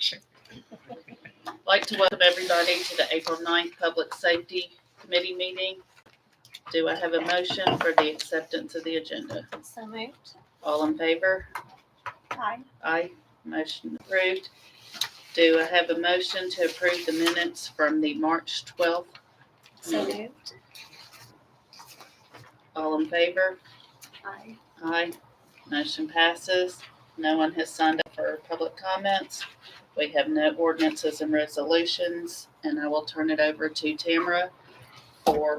I'd like to welcome everybody to the April 9th Public Safety Committee meeting. Do I have a motion for the acceptance of the agenda? So moved. All in favor? Aye. Aye. Motion approved. Do I have a motion to approve the minutes from the March 12th So meeting? moved. All in favor? Aye. Aye. Motion passes. No one has signed up for public comments. We have no ordinances and resolutions, and I will turn it over to Tamara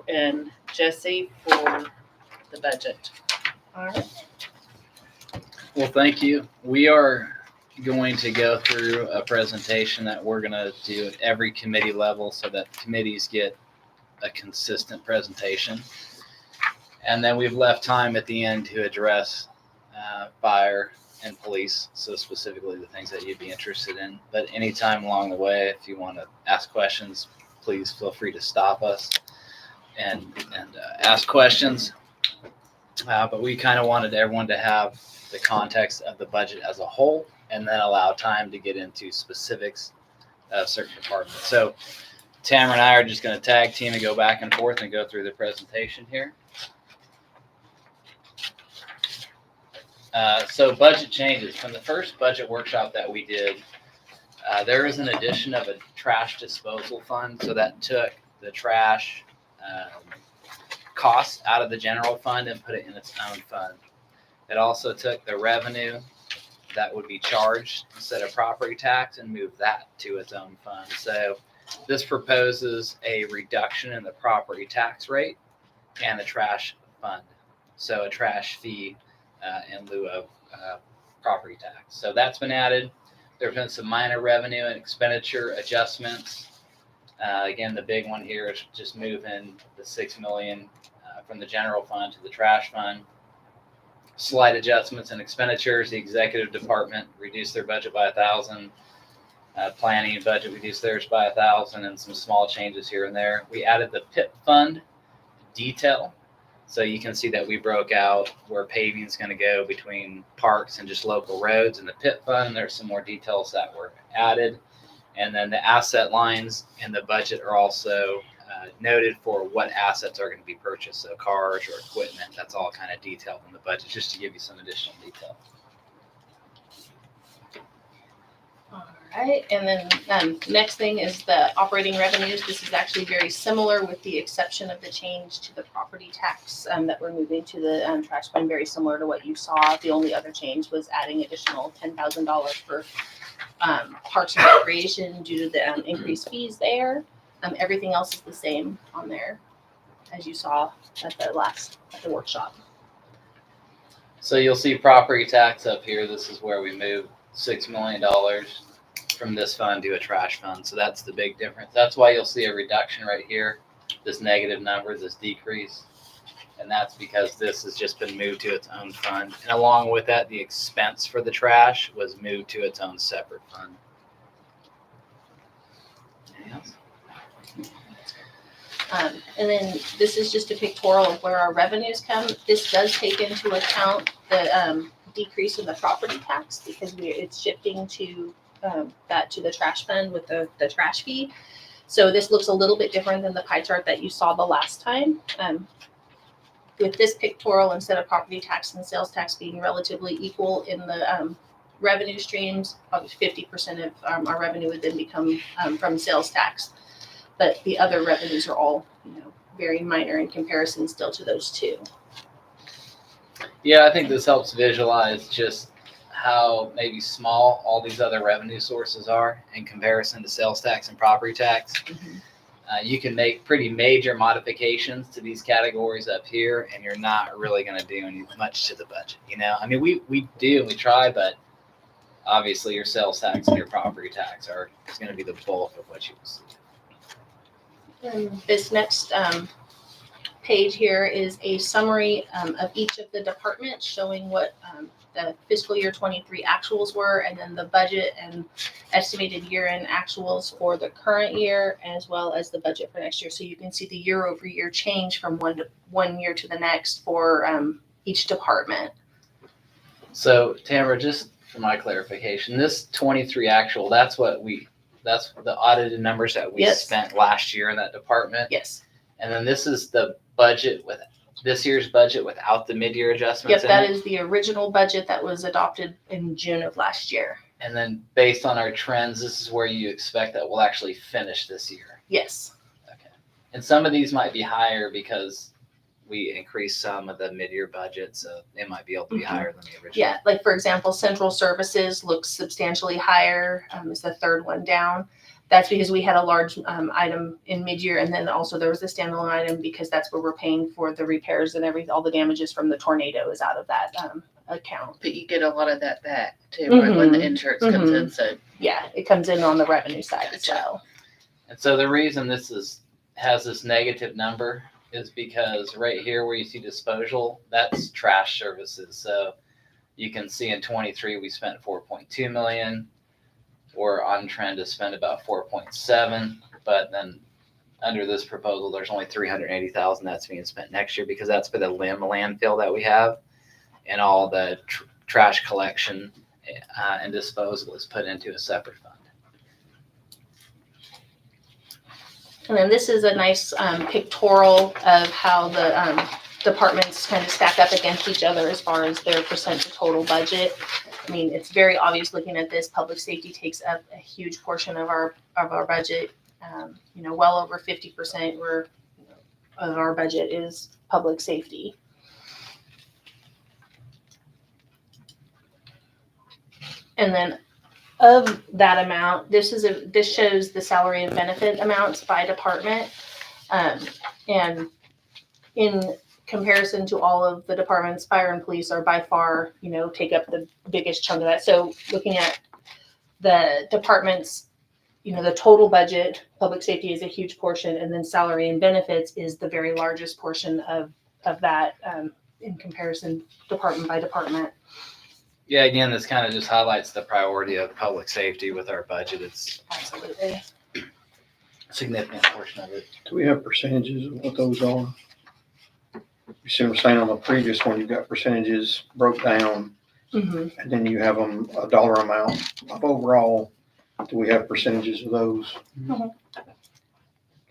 and Jesse for the budget. All right. Well, thank you. We are going to go through a presentation that we're going to do at every committee level so that committees get a consistent presentation. And then we've left time at the end to address fire and police, so specifically the things that you'd be interested in. But anytime along the way, if you want to ask questions, please feel free to stop us and ask questions. But we kind of wanted everyone to have the context of the budget as a whole and then allow time to get into specifics of certain departments. So Tamara and I are just going to tag team and go back and forth and go through the presentation here. So budget changes. From the first budget workshop that we did, there was an addition of a trash disposal fund. So that took the trash cost out of the general fund and put it in its own fund. It also took the revenue that would be charged instead of property tax and moved that to its own fund. So this proposes a reduction in the property tax rate and the trash fund. So a trash fee in lieu of property tax. So that's been added. There have been some minor revenue and expenditure adjustments. Again, the big one here is just moving the $6 million from the general fund to the trash fund. Slight adjustments in expenditures. The executive department reduced their budget by $1,000. Planning budget reduced theirs by $1,000, and some small changes here and there. We added the PIP fund detail. So you can see that we broke out where paving is going to go between parks and just local roads in the PIP fund. There's some more details that were added. And then the asset lines in the budget are also noted for what assets are going to be purchased. So cars or equipment, that's all kind of detailed in the budget, just to give you some additional detail. All right. And then next thing is the operating revenues. This is actually very similar with the exception of the change to the property tax that we're moving to the trash fund, very similar to what you saw. The only other change was adding additional $10,000 for parks and recreation due to the increased fees there. Everything else is the same on there as you saw at the workshop. So you'll see property tax up here. This is where we moved $6 million from this fund to a trash fund. So that's the big difference. That's why you'll see a reduction right here, this negative number, this decrease. And that's because this has just been moved to its own fund. And along with that, the expense for the trash was moved to its own separate fund. Anything else? And then this is just a pictorial of where our revenues come. This does take into account the decrease in the property tax because it's shifting to that to the trash fund with the trash fee. So this looks a little bit different than the pie chart that you saw the last time. With this pictorial, instead of property tax and sales tax being relatively equal in the revenue streams, probably 50% of our revenue would then become from sales tax. But the other revenues are all, very minor in comparison still to those two. Yeah, I think this helps visualize just how maybe small all these other revenue sources are in comparison to sales tax and property tax. Mm-hmm. You can make pretty major modifications to these categories up here, and you're not really going to do much to the budget. I mean, we try, but obviously your sales tax and your property tax is going to be the bulk of what you will see. And this next page here is a summary of each of the departments showing what the fiscal year 23 actuals were, and then the budget and estimated year-end actuals for the current year, as well as the budget for next year. So you can see the year-over-year change from one year to the next for each department. So Tamara, just for my clarification, this 23 actual, that's the audited numbers that we Yes. spent last year in that department. Yes. And then this is the budget with this year's budget without the mid-year adjustments. Yep, that is the original budget that was adopted in June of last year. And then based on our trends, this is where you expect that we'll actually finish this year. Yes. Okay. And some of these might be higher because we increased some of the mid-year budget, so it might be able to be higher than the original. Yeah, like for example, central services looks substantially higher. Is the third one down. That's because we had a large item in mid-year, and then also there was a standalone item because that's where we're paying for the repairs and all the damages from the tornado is out of that account. But you get a lot of that back too, right, when the insurance comes in, so. Yeah, it comes in on the revenue side as Gotcha. well. And so the reason this has this negative number is because right here where you see disposal, that's trash services. So you can see in 23 we spent 4.2 million. We're on trend to spend about 4.7, but then under this proposal, there's only 380,000 that's being spent next year because that's for the limb landfill that we have, and all the trash collection and disposal is put into a separate fund. And then this is a nice pictorial of how the departments kind of stack up against each other as far as their percent to total budget. I mean, it's very obvious looking at this. Public safety takes up a huge portion of our budget. Well over 50% of our budget is public safety. And then of that amount, this shows the salary and benefit amounts by department. And in comparison to all of the departments, fire and police are by far, take up the biggest chunk of that. So looking at the departments, the total budget, public safety is a huge portion, and then salary and benefits is the very largest portion of that in comparison department by department. Yeah, again, this kind of just highlights the priority of public safety with our budget. It's Absolutely. a significant portion of it. Do we have percentages of what those are? You see what I'm saying on the previous one, you've got percentages broke down, Mm-hmm. and then you have them a dollar amount of overall. Do we have percentages of those? Mhm.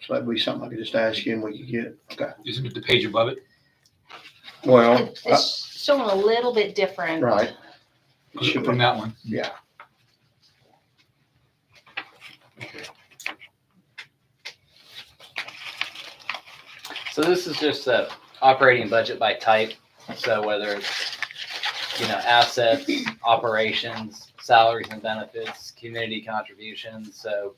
So that'd be something I could just ask you and we could get, okay. Isn't it the page above it? Well, It's showing a little bit different. right. It should From be, that one. yeah. So this is just a operating budget by type. So whether it's, assets, operations, salaries and benefits, community contributions. So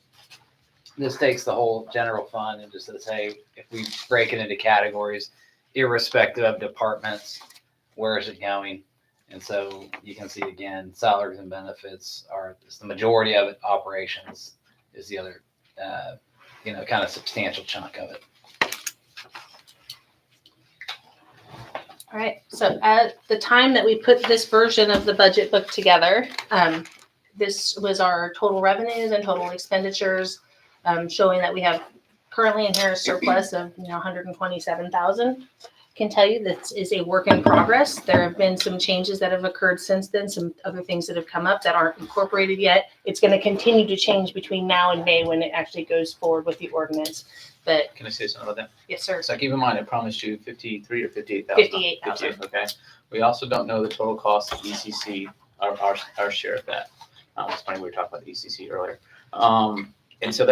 this takes the whole general fund and just says, hey, if we break it into categories, irrespective of departments, where is it going? And so you can see again, salaries and benefits are the majority of it. Operations is the other, kind of substantial chunk of it. All right, so at the time that we put this version of the budget book together, this was our total revenues and total expenditures, showing that we have currently in here a surplus of 127,000. Can tell you this is a work in progress. There have been some changes that have occurred since then, some other things that have come up that aren't incorporated yet. It's going to continue to change between now and May when it actually goes forward with the ordinance. But Can I say something about that? yes, sir. So keep in mind, I promised you 53 or 58,000. 58,000. Okay. We also don't know the total cost of ECC, our share of that. It's funny, we were talking about the ECC earlier. And so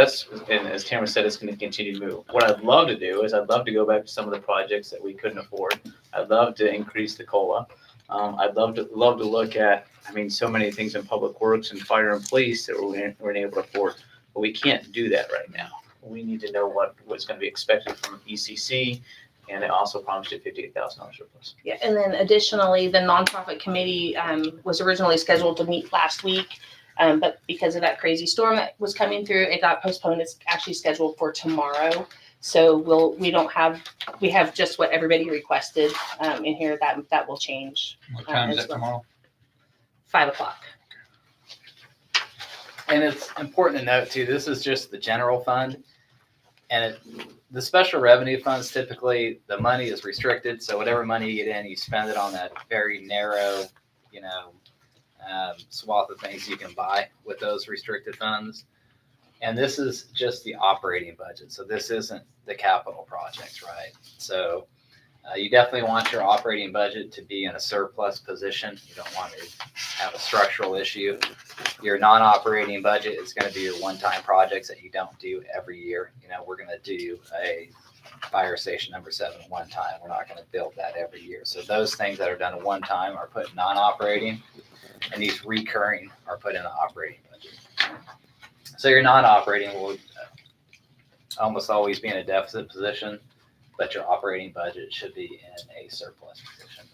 and as Tamara said, it's going to continue to move. What I'd love to do is I'd love to go back to some of the projects that we couldn't afford. I'd love to increase the COLA. I'd love to look at, so many things in public works and fire and police that we're able to afford, but we can't do that right now. We need to know what's going to be expected from ECC, and I also promised you $58,000 surplus. Yeah, and then additionally, the nonprofit committee was originally scheduled to meet last week. But because of that crazy storm that was coming through, it got postponed. It's actually scheduled for tomorrow. So we have just what everybody requested in here. That will change. What time is as that well. tomorrow? 5:00. And it's important to note too, this is just the general fund. And the special revenue funds, typically the money is restricted. So whatever money you get in, you spend it on that very narrow, swath of things you can buy with those restricted funds. And this is just the operating budget. So this isn't the capital projects, right? So you definitely want your operating budget to be in a surplus position. You don't want to have a structural issue. Your non-operating budget is going to be your one-time projects that you don't do every year. You know, we're going to do a fire station number 7 one time. We're not going to build that every year. So those things that are done at one time are put in non-operating, and these recurring are put in the operating budget. So your non-operating will almost always be in a deficit position, but your operating budget should be in a surplus position.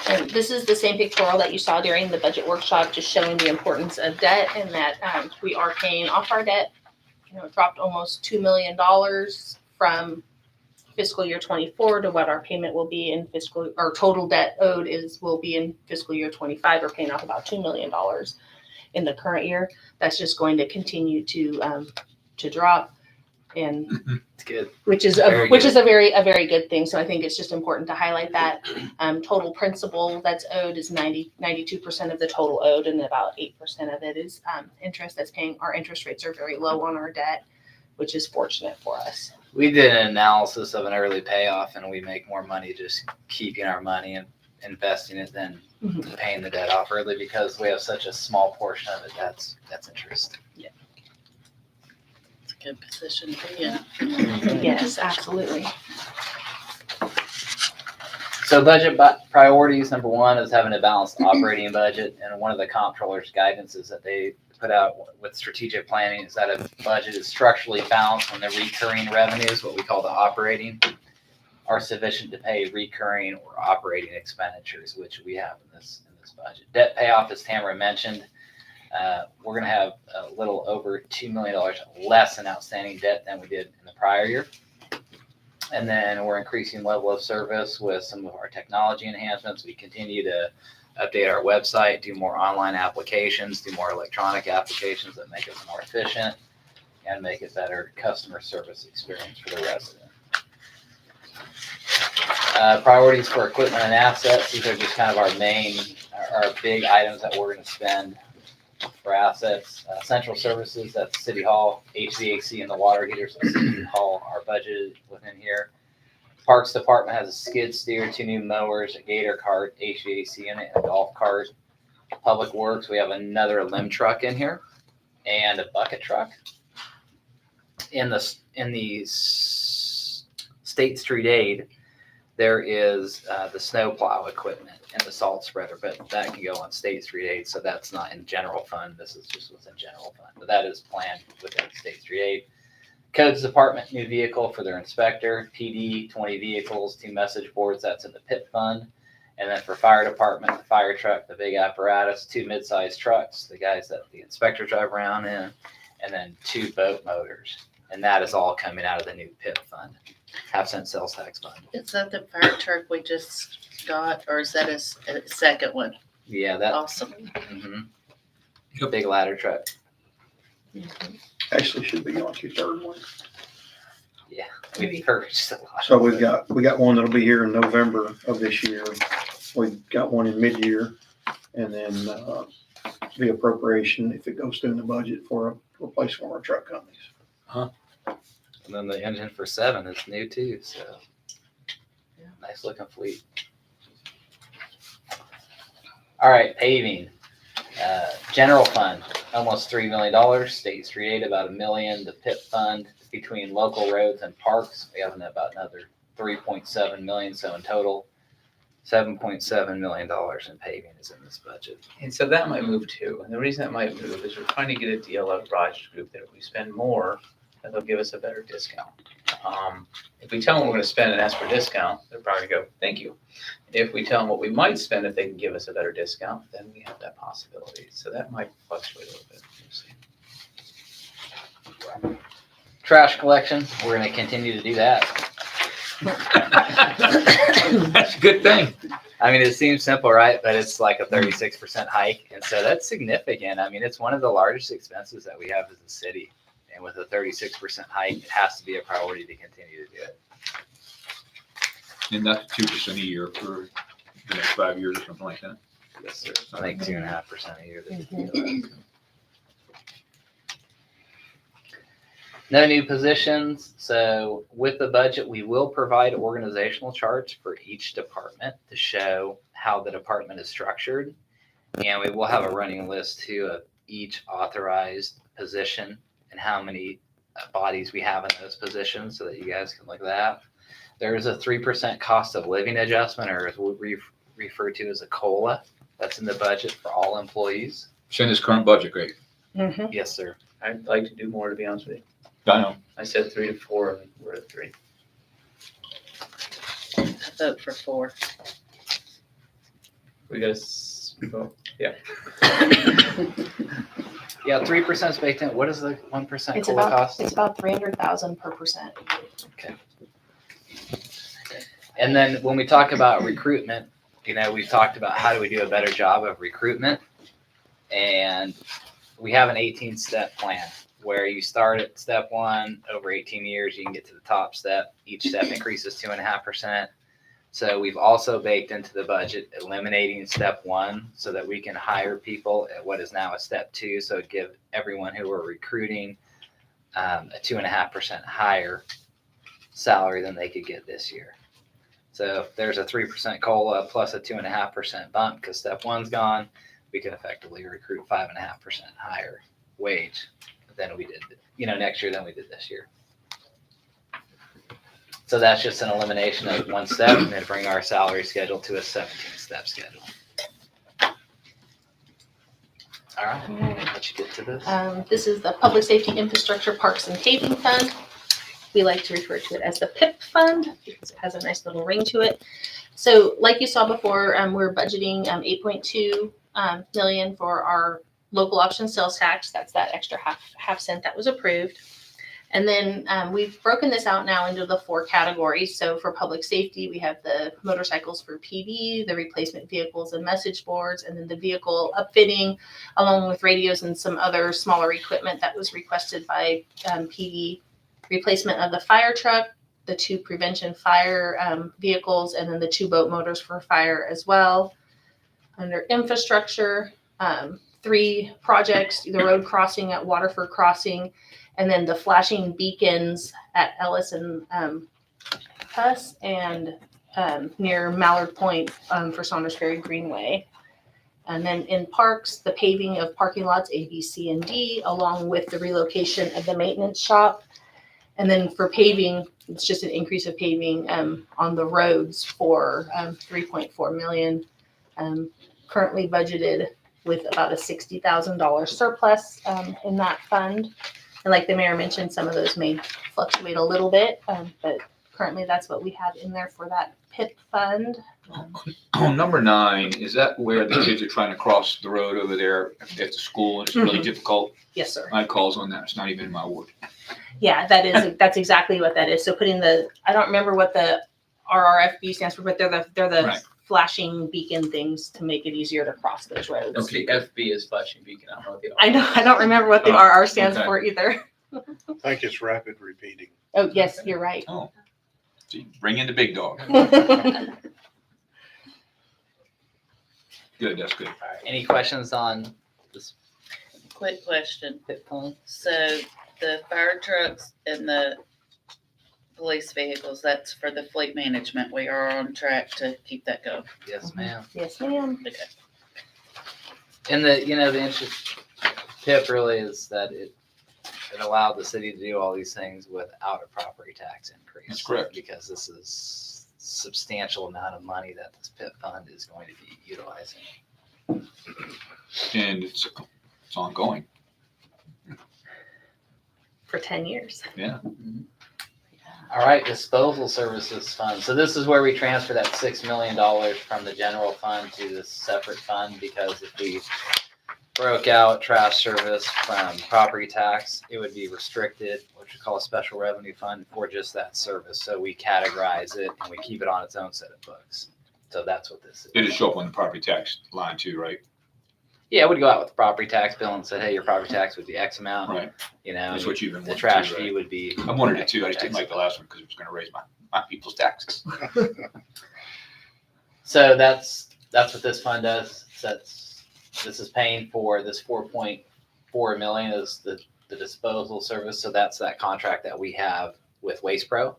And this is the same pictorial that you saw during the budget workshop, just showing the importance of debt and that we are paying off our debt. You know, it dropped almost $2 million from fiscal year 24 to what our payment will be in our total debt owed will be in fiscal year 25. We're paying off about $2 million in the current year. That's just going to continue to drop, and It's good. which is a very good thing. So I think it's just important to highlight that. Total principal that's owed is 92% of the total owed, and about 8% of it is interest that's paying. Our interest rates are very low on our debt, which is fortunate for us. We did an analysis of an early payoff, and we make more money just keeping our money and investing it than paying the debt off early, because we have such a small portion of it that's interest. It's a good position to be in. Yes, absolutely. So budget priorities, number one is having a balanced operating budget, and one of the comptroller's guidances that they put out with strategic planning is that a budget is structurally balanced when the recurring revenues, what we call the operating, are sufficient to pay recurring or operating expenditures, which we have in this budget. Debt payoff, as Tamara mentioned, we're going to have a little over $2 million less in outstanding debt than we did in the prior year. And then we're increasing level of service with some of our technology enhancements. We continue to update our website, do more online applications, do more electronic applications that make us more efficient and make it better customer service experience for the resident. Priorities for equipment and assets. These are just kind of our big items that we're going to spend for assets. Central services, that's City Hall, HVAC and the water heaters at City Hall are budgeted within here. Parks Department has a skid steer, 2 new mowers, a gator cart, HVAC unit, and a golf cart. Public Works, we have another limb truck in here and a bucket truck. In the State Street Aid, there is the snow plow equipment and the salt spreader, but that can go on State Street Aid, so that's not in general fund. This is just within general fund, but that is planned within State Street Aid. Codes Department, new vehicle for their inspector. PD, 20 vehicles, 2 message boards, that's in the PIP fund. And then for Fire Department, the fire truck, the big apparatus, 2 mid-sized trucks, the guys that the inspector drive around in, and then 2 boat motors. And that is all coming out of the new PIP fund, half-cent sales tax fund. Is that the fire truck we just got, or is that a second one? Yeah, that. Awesome. Mm-hmm. Big ladder truck. Actually should be on your third one. Yeah, we've purchased a lot. So we got one that'll be here in November of this year. We've got one in mid-year, and then the appropriation, if it goes through in the budget, for a replacement of our truck companies. And then the engine for 7 is new too, so nice looking fleet. All right, paving. General fund, almost $3 million. State Street Aid, about $1 million. The PIP fund, between local roads and parks, we have about another $3.7 million. So in total, $7.7 million in paving is in this budget. And so that might move too. And the reason that might move is we're trying to get a deal out of Rogers Group that if we spend more, that they'll give us a better discount. If we tell them we're going to spend and ask for a discount, they're probably going to go, thank you. If we tell them what we might spend if they can give us a better discount, then we have that possibility. So that might fluctuate a little bit. We'll see. Trash collection, we're going to continue to do that. That's a good thing. I mean, it seems simple, right? But it's like a 36% hike. And so that's significant. I mean, it's one of the largest expenses that we have as a city. And with a 36% hike, it has to be a priority to continue to do it. And that's 2% a year for the next 5 years or something like that. Yes, sir. I think 2.5% a year. They could Mhm. do that. No new positions. So with the budget, we will provide organizational charts for each department to show how the department is structured. And we will have a running list too of each authorized position and how many bodies we have in those positions so that you guys can look at that. There is a 3% cost of living adjustment, or as we refer to as a COLA. That's in the budget for all employees. It's in this current budget, Greg. Mhm. Yes, sir. I'd like to do more, to be honest with you. I know. I said 3 to 4, and we're at 3. I vote for 4. We got to vote. Yeah, 3% is baked in. What is the 1% It's COLA about, cost? it's about 300,000 per percent. And then when we talk about recruitment, we've talked about how do we do a better job of recruitment. And we have an 18-step plan where you start at step 1, over 18 years, you can get to the top step. Each step increases 2.5%. So we've also baked into the budget eliminating step 1 so that we can hire people at what is now a step 2. So give everyone who we're recruiting a 2.5% higher salary than they could get this year. So if there's a 3% COLA plus a 2.5% bump because step 1's gone, we can effectively recruit 5.5% higher wage than we did, next year than we did this year. So that's just an elimination of 1 step and then bring our salary schedule to a 17-step schedule. All right, I'll let you get to this. This is the Public Safety Infrastructure Parks and Paving Fund. We like to refer to it as the PIP fund because it has a nice little ring to it. So like you saw before, we're budgeting $8.2 million for our local option sales tax. That's that extra half cent that was approved. And then we've broken this out now into the 4 categories. So for public safety, we have the motorcycles for PD, the replacement vehicles and message boards, and then the vehicle upfitting, along with radios and some other smaller equipment that was requested by PD. Replacement of the fire truck, the 2 prevention fire vehicles, and then the 2 boat motors for fire as well. Under infrastructure, 3 projects, the road crossing at Waterford Crossing, and then the flashing beacons at Ellis and Huss, and near Mallard Point for Saunders Ferry Greenway. And then in parks, the paving of parking lots A, B, C, and D, along with the relocation of the maintenance shop. And then for paving, it's just an increase of paving on the roads for $3.4 million, currently budgeted with about a $60,000 surplus in that fund. And like the mayor mentioned, some of those may fluctuate a little bit, but currently that's what we have in there for that PIP fund. On number 9, is that where the kids are trying to cross the road over there at the school and it's really difficult? Yes, sir. I had calls on that. It's not even in my ward. Yeah, that's exactly what that is. So putting I don't remember what the RRFB stands for, but they're the Right. flashing beacon things to make it easier to cross those roads. Okay. The FB is flashing beacon. I don't know what the I know, I don't remember what the Oh, RR stands okay. for either. I think it's rapid repeating. Oh, yes, you're right. See, bring in the big dog. Good, that's good. All right, any questions on this Quick question. PIP fund? So the fire trucks and the police vehicles, that's for the fleet management. We are on track to keep that going. Yes, ma'am. Yes, ma'am. Okay. And the interest PIP really is that it allowed the city to do all these things without a property tax increase. That's correct. Because this is substantial amount of money that this PIP fund is going to be utilizing. And it's ongoing. For 10 years. Yeah. All right, disposal services fund. So this is where we transfer that $6 million from the general fund to this separate fund, because if we broke out trash service from property tax, it would be restricted, what we call a special revenue fund for just that service. So we categorize it and we keep it on its own set of books. So that's what this is. It'll show up on the property tax line too, right? Yeah, we'd go out with the property tax bill and say, hey, your property tax would be X amount. Right. and That's what you've been the wanting trash to, fee right? would be. I wanted it too. I just didn't like the last one because it was going to raise my people's taxes. So that's what this fund does. This is paying for this 4.4 million is the disposal service. So that's that contract that we have with Waste Pro.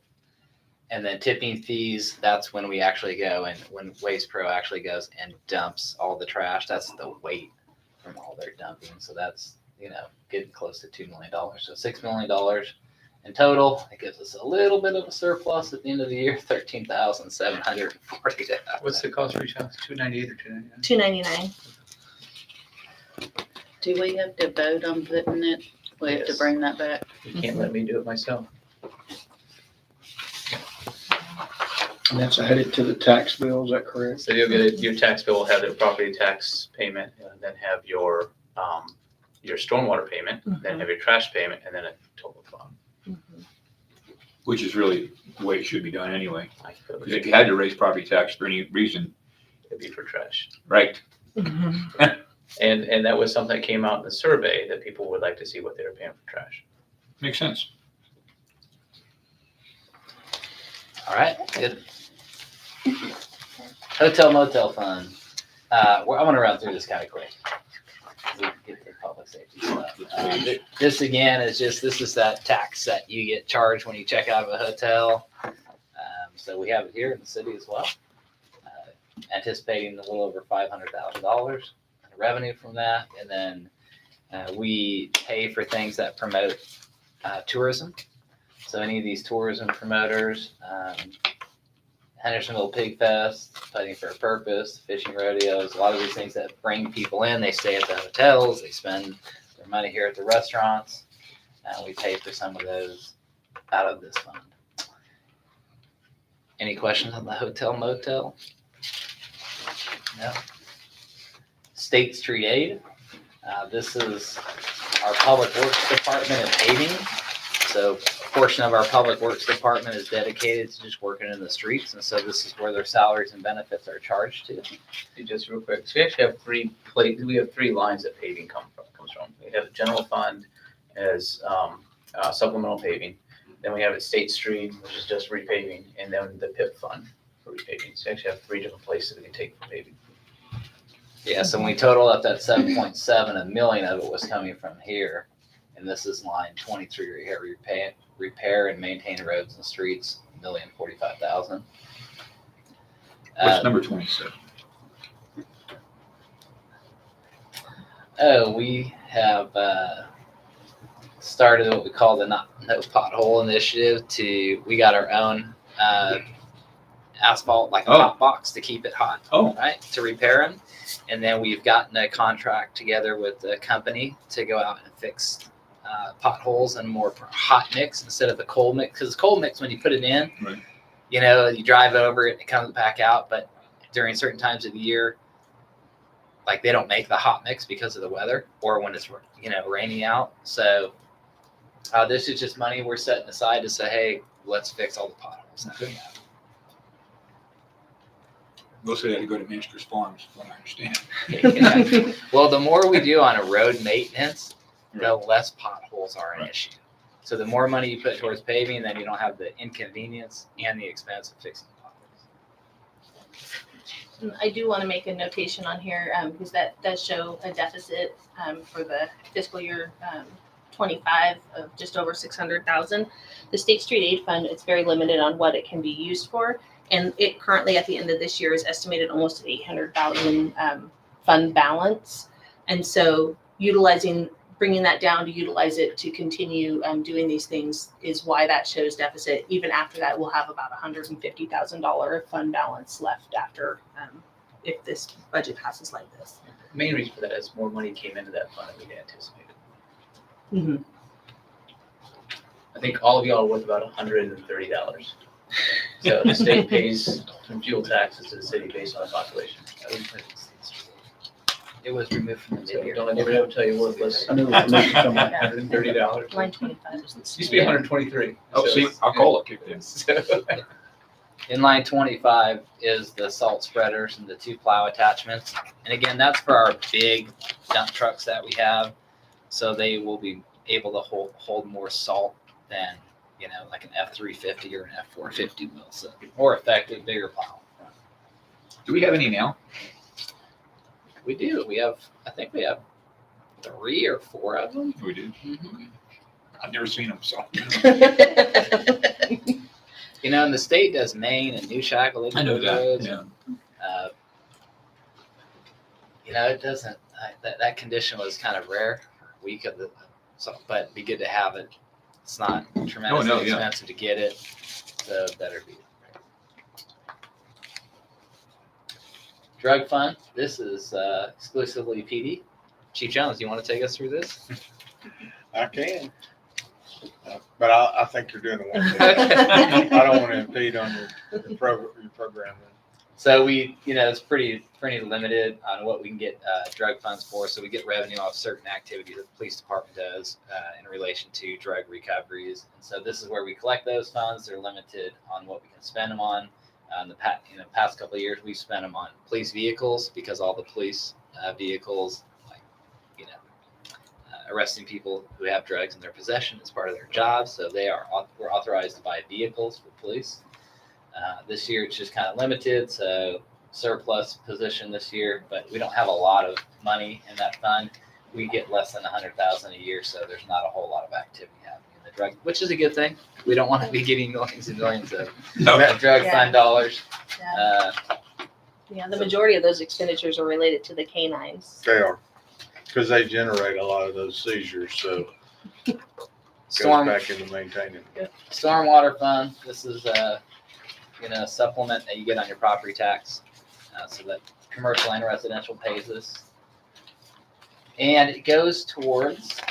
And then tipping fees, that's when we actually go and when Waste Pro actually goes and dumps all the trash. That's the weight from all their dumping. So that's, getting close to $2 million. So $6 million in total. It gives us a little bit of a surplus at the end of the year, $13,740. What's the cost for each house? $298 or $299? $299. Do we have to vote on putting it? We have to Yes. bring that back. You can't let me do it myself. And that's added to the tax bill, is that correct? So you'll get your tax bill will have the property tax payment, and then have your stormwater payment, then have your trash payment, and then a total fund. Which is really the way it should be done anyway. I feel Because if you had to raise property tax for any reason, it'd be for trash. right? And that was something that came out in the survey, that people would like to see what they were paying for trash. Makes sense. All right, good. Hotel motel fund. I'm gonna run through this kind of quick. We can get to the public safety stuff. This again is this is that tax that you get charged when you check out of a hotel. So we have it here in the city as well. Anticipating a little over $500,000 in revenue from that, and then we pay for things that promote tourism. So any of these tourism promoters, Hendersonville Pig Fest, Fighting for a Purpose, fishing rodeos, a lot of these things that bring people in, they stay at the hotels, they spend their money here at the restaurants, and we pay for some of those out of this fund. Any questions on the hotel motel? No? State Street Aid. This is our Public Works Department and paving. So a portion of our Public Works Department is dedicated to just working in the streets, and so this is where their salaries and benefits are charged to. And just real quick, so we actually have three lines that paving comes from. We have the general fund as supplemental paving. Then we have a State Street, which is just repaving, and then the PIP fund for repaving. So we actually have three different places we can take for paving. Yeah, so when we total up that 7.7, $1 million of it was coming from here. And this is line 23 right here, repair and maintain roads and streets, $1,045,000. What's number 27? We have started what we call the No Pothole Initiative. We got our own asphalt, like a hot box to keep it hot, right, to repair them. And then we've gotten a contract together with a company to go out and fix potholes and more hot mix instead of the cold mix. Because cold mix, when you put it in, Right. You drive over it and it comes back out. But during certain times of the year, like they don't make the hot mix because of the weather or when it's raining out. So this is just money we're setting aside to say, hey, let's fix all the potholes that we have. Most of that to go to Minster's Farms, from what I understand. Yeah. Well, the more we do on a road maintenance, the less potholes are an issue. So the more money you put towards paving, then you don't have the inconvenience and the expense of fixing potholes. I do want to make a notation on here because that does show a deficit for the fiscal year 25 of just over 600,000. The State Street Aid Fund, it's very limited on what it can be used for. And it currently at the end of this year is estimated almost at 800,000 fund balance. And so bringing that down to utilize it to continue doing these things is why that shows deficit. Even after that, we'll have about $150,000 fund balance left after if this budget passes like this. The main reason for that is more money came into that fund than we anticipated. Mm-hmm. I think all of y'all are worth about $130. So the state pays some fuel taxes to the city based on the population. It was removed from the So mid-year. don't let anybody ever tell you worthless. I knew it was making some. $130. Line 25 is Used to be 123. Oh, see, I'll call it kicked in. In line 25 is the salt spreaders and the 2 plow attachments. And again, that's for our big dump trucks that we have. So they will be able to hold more salt than, like an F-350 or an F-450 will. So more effective, bigger plow. Do we have any now? We do. I think we have 3 or 4 of them. We do. Mhm. I've never seen them, so. You know, and the state does Maine and New Shackle. They do I know those that, roads. yeah. You know, it doesn't. That condition was kind of rare, weak of the. So, but it'd be good to have it. It's not tremendously yeah. expensive to get it, so better be. Drug fund. This is exclusively PD. Chief Jones, you want to take us through this? I can. But I think you're doing the one thing. I don't want to impede on your program. So it's pretty limited on what we can get drug funds for. So we get revenue off certain activities that the police department does in relation to drug recoveries. And so this is where we collect those funds. They're limited on what we can spend them on. In the past couple of years, we've spent them on police vehicles because all the police vehicles, arresting people who have drugs in their possession is part of their job. So we're authorized to buy vehicles for police. This year it's just kind of limited, so surplus position this year, but we don't have a lot of money in that fund. We get less than $100,000 a year, so there's not a whole lot of activity happening in the drug, which is a good thing. We don't want to be getting millions and millions of drug fund dollars. Yeah, the majority of those expenditures are related to the canines. They are, because they generate a lot of those seizures, so it Storm goes back into maintaining. Stormwater fund. This is supplement that you get on your property tax, so that commercial and residential pays this, and it goes towards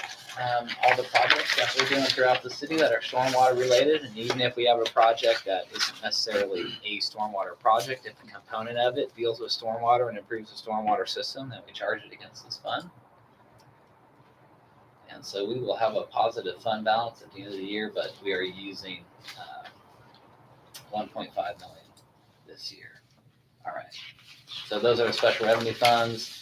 all the projects that we're doing throughout the city that are stormwater related. And even if we have a project that isn't necessarily a stormwater project, if a component of it deals with stormwater and improves the stormwater system, then we charge it against this fund. And so we will have a positive fund balance at the end of the year, but we are using 1.5 million this year. All right. So those are the special revenue funds.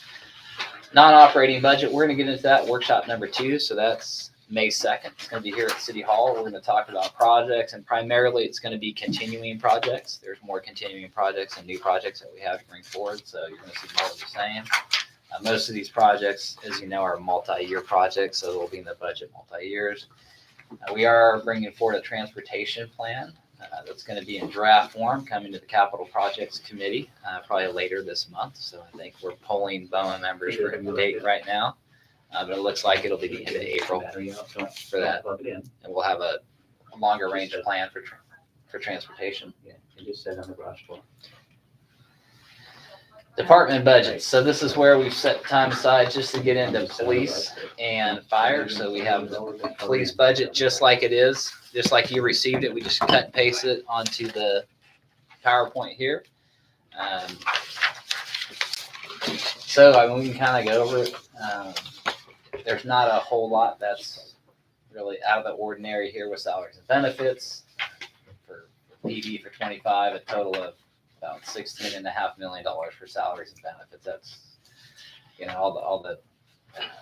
Non-operating budget, we're going to get into that workshop number 2. So that's May 2nd. It's going to be here at City Hall. We're going to talk about projects, and primarily it's going to be continuing projects. There's more continuing projects and new projects that we have to bring forward. So you're going to see more of the same. Most of these projects, as you know, are multi-year projects, so they'll be in the budget multi-years. We are bringing forward a transportation plan that's going to be in draft form coming to the Capital Projects Committee probably later this month. So I think we're polling BOMA members for a date right now, but it looks like it'll be the end of April for that, and we'll have a longer range plan for transportation. Yeah, you just said on the garage floor. Department budgets. So this is where we've set time aside just to get into police and fire. So we have the police budget just like it is, just like you received it. We just cut and paste it onto the PowerPoint here. So we can kind of go over it. There's not a whole lot that's really out of the ordinary here with salaries and benefits. For PD for 25, a total of about $16.5 million for salaries and benefits. That's, all the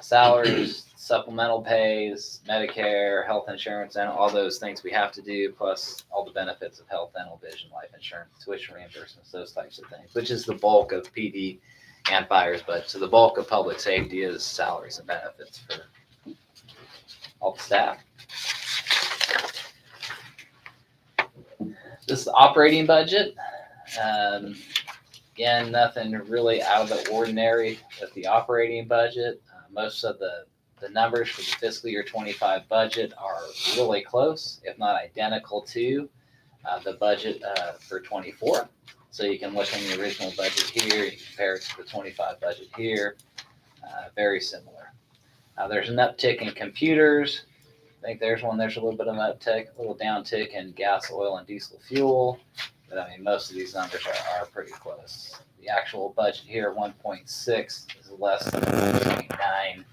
salaries, supplemental pays, Medicare, health insurance, and all those things we have to do, plus all the benefits of health, dental, vision, life insurance, tuition reimbursements, those types of things, which is the bulk of PD and fires. But so the bulk of public safety is salaries and benefits for all the staff. This is the operating budget. Again, nothing really out of the ordinary with the operating budget. Most of the numbers for the fiscal year 25 budget are really close, if not identical to the budget for 24. So you can look in the original budget here, you compare it to the 25 budget here, very similar. There's an uptick in computers. I think there's a little bit of an uptick, a little downtick in gas, oil, and diesel fuel. But most of these numbers are pretty close. The actual budget here, 1.6, is less than the 1.9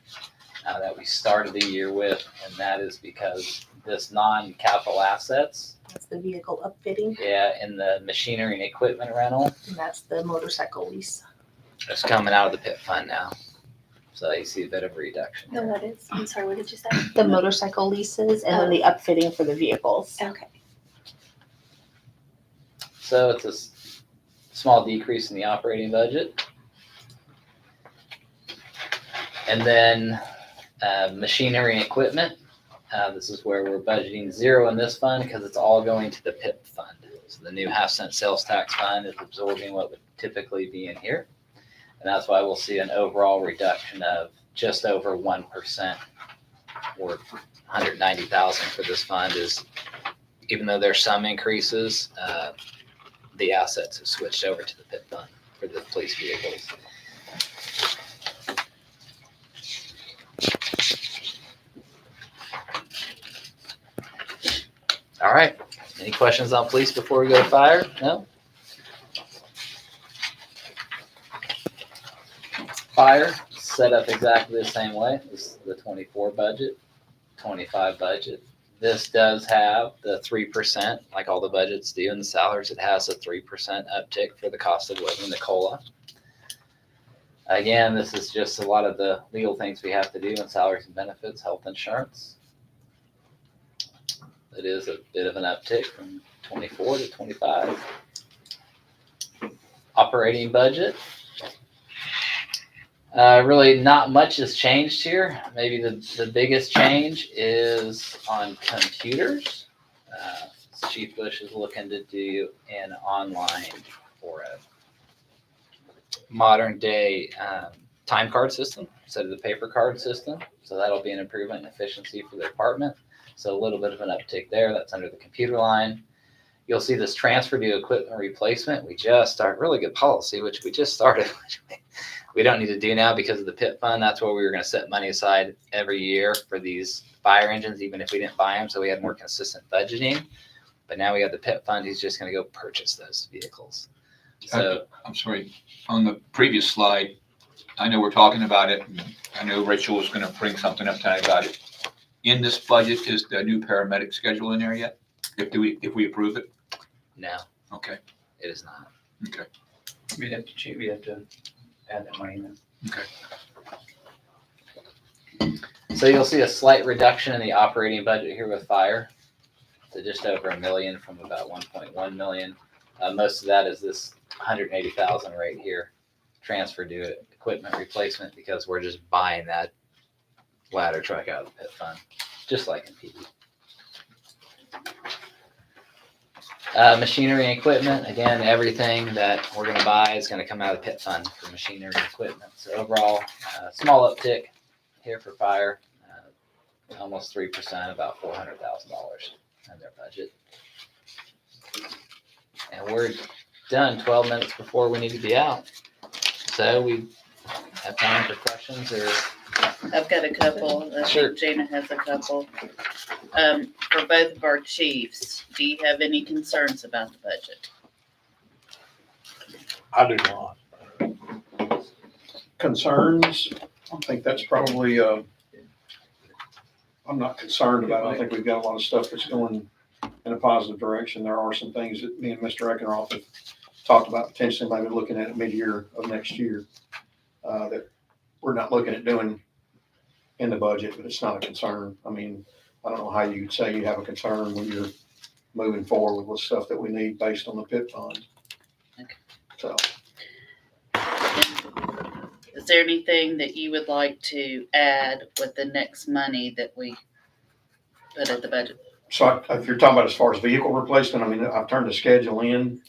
that we started the year with, and that is because this non-capital assets. That's the vehicle upfitting, And the machinery and equipment rental. and that's the motorcycle lease. It's coming out of the PIP fund now. So you see a bit of a reduction. The what is? I'm sorry, what did you say? The motorcycle leases and then the upfitting for the vehicles. Okay. So it's a small decrease in the operating budget. And then machinery and equipment. This is where we're budgeting 0 in this fund because it's all going to the PIP fund. So the new half-cent sales tax fund is absorbing what would typically be in here. And that's why we'll see an overall reduction of just over 1%, or 190,000 for this fund. Is even though there's some increases, the assets have switched over to the PIP fund for the police vehicles. All right. Any questions on police before we go to fire? No? Fire, set up exactly the same way. This is the 24 budget, 25 budget. This does have the 3%, like all the budgets do in the salaries. It has a 3% uptick for the cost of living, the COLA. Again, this is just a lot of the legal things we have to do in salaries and benefits, health insurance. It is a bit of an uptick from 24 to 25. Operating budget. Really not much has changed here. Maybe the biggest change is on computers. Chief Bush is looking to do an online or a modern day time card system instead of the paper card system. So that'll be an improvement in efficiency for the department. So a little bit of an uptick there. That's under the computer line. You'll see this transfer to equipment replacement. We just started, really good policy, which we just started. We don't need to do now because of the PIP fund. That's where we were going to set money aside every year for these fire engines, even if we didn't buy them. So we had more consistent budgeting. But now we have the PIP fund. He's just going to go purchase those vehicles. So I'm sorry, on the previous slide, I know we're talking about it. I know Rachel was going to bring something up tonight about it. In this budget, is the new paramedic schedule in there yet? If we approve it? no, Okay, it is not. okay. We'd have to add that money in. Okay. So you'll see a slight reduction in the operating budget here with fire to just over $1 million from about 1.1 million. Most of that is this 180,000 right here transferred to equipment replacement because we're just buying that ladder truck out of the PIP fund, just like in PD. Machinery and equipment, again, everything that we're going to buy is going to come out of the PIP fund for machinery and equipment. So overall, small uptick here for fire, almost 3%, about $400,000 in their budget. And we're done 12 minutes before we need to be out. So we have time for questions or I've got a couple. I Sure. think Jana has a couple. For both of our chiefs, do you have any concerns about the budget? I do not. Concerns, I think that's probably, I'm not concerned about it. I think we've got a lot of stuff that's going in a positive direction. There are some things that me and Mr. Eckenroth have talked about potentially maybe looking at mid-year of next year, that we're not looking at doing in the budget, but it's not a concern. I mean, I don't know how you could say you have a concern when you're moving forward with stuff that we need based on the PIP fund. Okay. So, Is there anything that you would like to add with the next money that we put at the budget? so if you're talking about as far as vehicle replacement, I mean, I've turned the schedule in,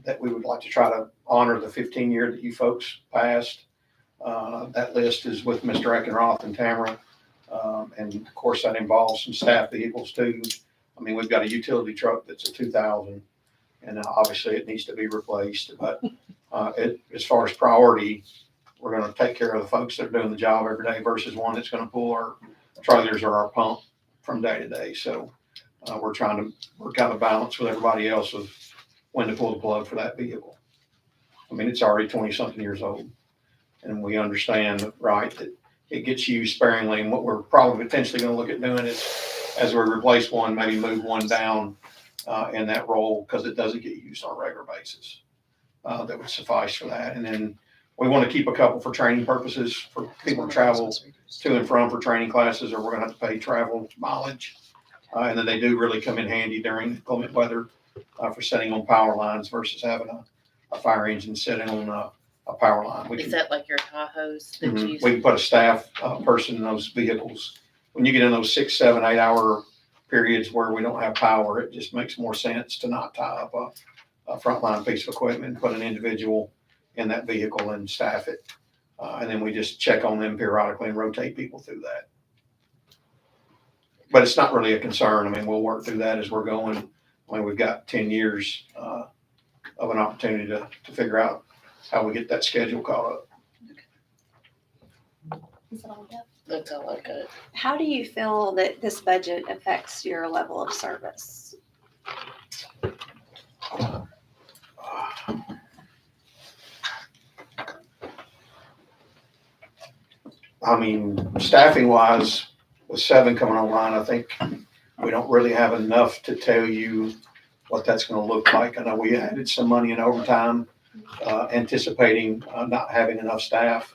that we would like to try to honor the 15-year that you folks passed. That list is with Mr. Eckenroth and Tamara. And of course that involves some staff vehicles too. I mean, we've got a utility truck that's a 2000 and obviously it needs to be replaced, but, as far as priority, we're going to take care of the folks that are doing the job every day versus one that's going to pull our trailers or our pump from day to day. So, we're trying to work out a balance with everybody else of when to pull the plug for that vehicle. I mean, it's already 20-something years old. And we understand, right, that it gets used sparingly. And what we're probably potentially going to look at doing is, as we replace one, maybe move one down in that role because it doesn't get used on a regular basis. That would suffice for that. And then we want to keep a couple for training purposes for people to travel to and from for training classes, or we're going to have to pay travel mileage. And then they do really come in handy during inclement weather for setting on power lines versus having a fire engine sitting on a power line. We Is can, that like your Tahoes that you we can put a staff person in those vehicles. When you get in those 6, 7, 8 hour periods where we don't have power, it just makes more sense to not tie up a frontline piece of equipment and put an individual in that vehicle and staff it. And then we just check on them periodically and rotate people through that. But it's not really a concern. I mean, we'll work through that as we're going. I mean, we've got 10 years of an opportunity to figure out how we get that schedule caught up. Is that all we got? That's all I got. How do you feel that this budget affects your level of service? I mean, staffing wise, with 7 coming online, I think we don't really have enough to tell you what that's going to look like. I know we added some money in overtime, anticipating not having enough staff.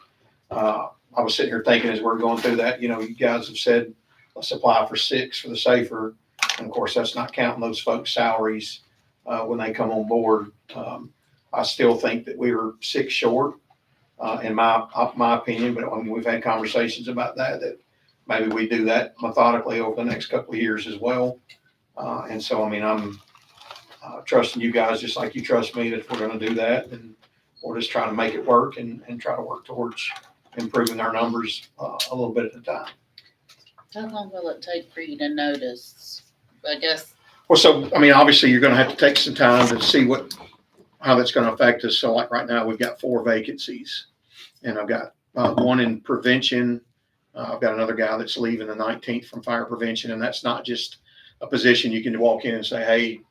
I was sitting here thinking as we're going through that, you know, you guys have said let's apply for 6 for the safer. And of course, that's not counting those folks' salaries when they come on board. I still think that we were 6 short, in my opinion, but I mean, we've had conversations about that maybe we do that methodically over the next couple of years as well. And so, I mean, I'm trusting you guys just like you trust me that if we're going to do that, then we'll just try to make it work and try to work towards improving our numbers a little bit at a time. How long will it take for you to notice? I guess, Well, so, I mean, obviously you're going to have to take some time to see how that's going to affect us. So like right now we've got 4 vacancies and I've got 1 in prevention. I've got another guy that's leaving the 19th from fire prevention. And that's not just a position you can walk in and say, hey,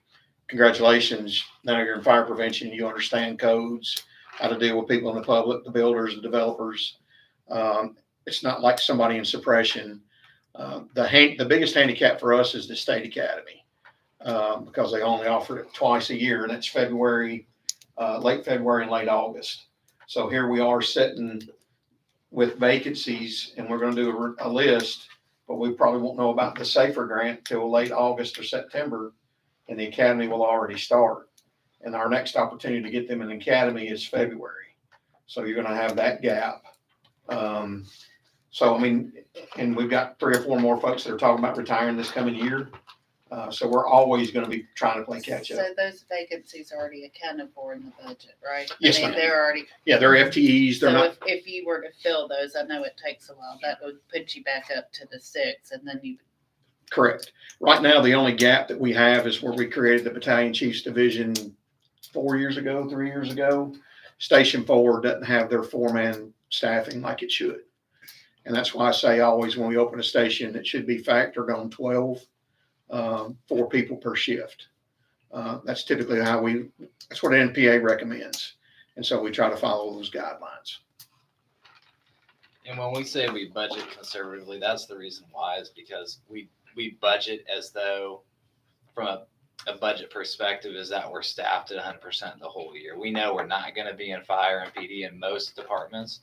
congratulations. Now you're in fire prevention. You understand codes, how to deal with people in the public, the builders, the developers. It's not like somebody in suppression. The biggest handicap for us is the state academy because they only offer it twice a year, and that's February, late February and late August. So here we are sitting with vacancies, and we're going to do a list, but we probably won't know about the SAFER grant till late August or September, and the academy will already start. And our next opportunity to get them in the academy is February. So you're going to have that gap. So, I mean, and we've got 3 or 4 more folks that are talking about retiring this coming year. So we're always going to be trying to play catch up. so those vacancies are already accounted for in the budget, right? Yes, I mean, ma'am. they're already, Yeah, they're FTEs. They're so not if you were to fill those, I know it takes a while, that would put you back up to the 6 and then you, correct. Right now, the only gap that we have is where we created the Battalion Chiefs Division 3 years ago. Station 4 doesn't have their 4-man staffing like it should. And that's why I say always when we open a station, it should be factored on 12, 4 people per shift. That's typically that's what NPA recommends. And so we try to follow those guidelines. And when we say we budget conservatively, that's the reason why, is because we budget as though from a budget perspective is that we're staffed at 100% the whole year. We know we're not going to be in fire and PD in most departments.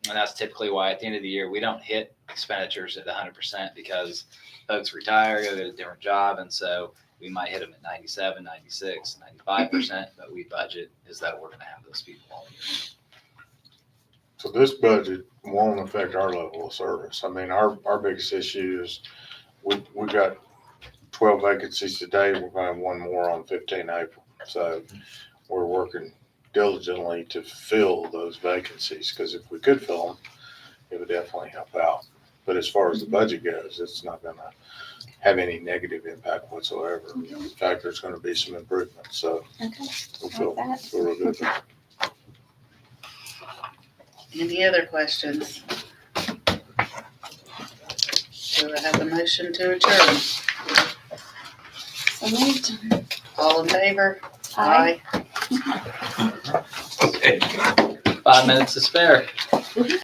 And that's typically why at the end of the year, we don't hit expenditures at 100% because folks retire, go get a different job. And so we might hit them at 97, 96, 95%, but we budget as though we're going to have those people all year. So this budget won't affect our level of service. I mean, our biggest issue is we got 12 vacancies today. We're going to have 1 more on 15 April. So we're working diligently to fill those vacancies because if we could fill them, it would definitely help out. But as far as the budget goes, it's not going to have any negative impact whatsoever. In fact, there's going to be some improvement. So Okay. we feel Like that. real good. any other questions? Do I have a motion to adjourn? So moved. All in favor? Aye. Okay. 5 minutes to spare.